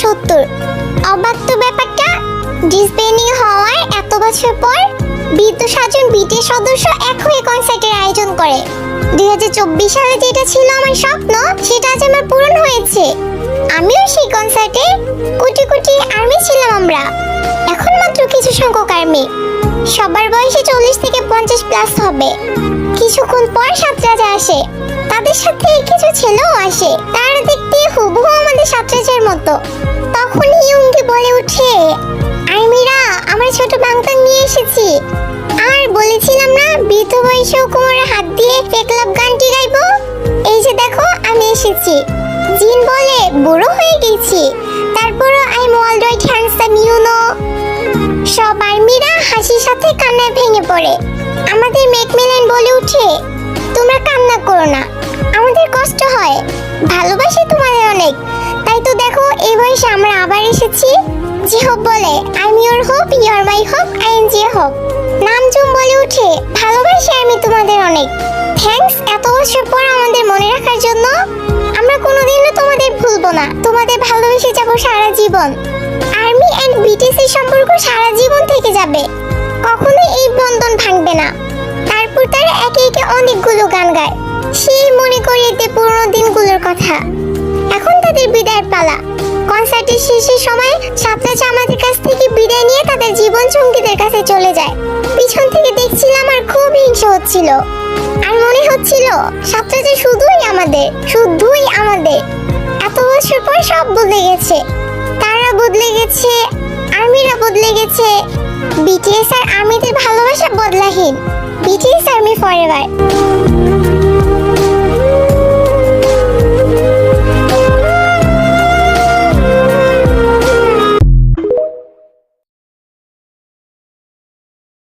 70। অবাক তো ব্যাপারটা, ডিসব্যান্ডিং হওয়ার এত বছর পর বৃদ্ধ 7 জন বিটিএস সদস্য এক হয়ে কনসার্টের আয়োজন করে। 2024 সালে যেটা ছিল আমার স্বপ্ন, সেটা আজ আমার পূরণ হয়েছে। আমিও সেই কনসার্টে কোটি কোটি আর্মি ছিলাম আমরা। এখন মাত্র কিছু সংখ্যক আর্মি, সবার বয়সে 40 থেকে 50 প্লাস হবে। কিছুক্ষণ পর 7 রাজা আসে, তাদের সাথে কিছু ছেলেও আসে। তারা দেখতে হুবহু আমাদের 7 রাজার মতো। তখন ইয়ুঙ্গি বলে ওঠে, আর্মিরা, আমরা ছোট বাংতাং নিয়ে এসেছি। আর বলেছিলাম না বৃদ্ধ বয়সেও কোমরে হাত দিয়ে ফেকলাপ গানটি গাইবো? এই যে দেখো আমি এসেছি। জিন বলে, বুড়ো হয়ে গেছি, তারপরও I am alright handsome you know. সব আর্মিরা হাসির সাথে কান্নায় ভেঙে পড়ে। আমাদের ম্যাকমিলান বলে উঠে, তোমরা কান্না করো না, আমাদের কষ্ট হয়, ভালোবাসি তোমাদের অনেক। তাই তো দেখো এই বয়সে আমরা আবার এসেছি। জিহব বলে, I am your hope, you are my hope, I am J Hope. Namjoon বলে উঠে, ভালোবাসি আমি তোমাদের অনেক। থ্যাঙ্কস এত বছর পর আমাদের মনে রাখার জন্য। আমরা কোনোদিনও তোমাদের ভুলবো না, তোমাদের ভালোবেসে যাব সারা জীবন। আর্মি এন্ড বিটিএস এর সম্পর্ক সারা জীবন থেকে যাবে, কখনোই এই বন্ধন ভাঙবে না। তারপর তারা একে একে অনেকগুলো গান গায়, সেই মনে করিয়ে দেয় পুরোনো দিনগুলোর কথা। এখন তাদের বিদায়ের পালা। কনসার্টের শেষের সময় 7 রাজা আমাদের কাছ থেকে বিদায় নিয়ে তাদের জীবন সঙ্গীদের কাছে চলে যায়। পিছন থেকে দেখছিলাম আর খুব হিংসা হচ্ছিল। আর মনে হচ্ছিল 7 রাজা শুধুই আমাদের, শুধুই আমাদের। এত বছর পর সব বদলে গেছে, তারা বদলে গেছে, আর্মিরা বদলে গেছে। বিটিএস আর আর্মিদের ভালোবাসা বদলাহীন। BTS army forever.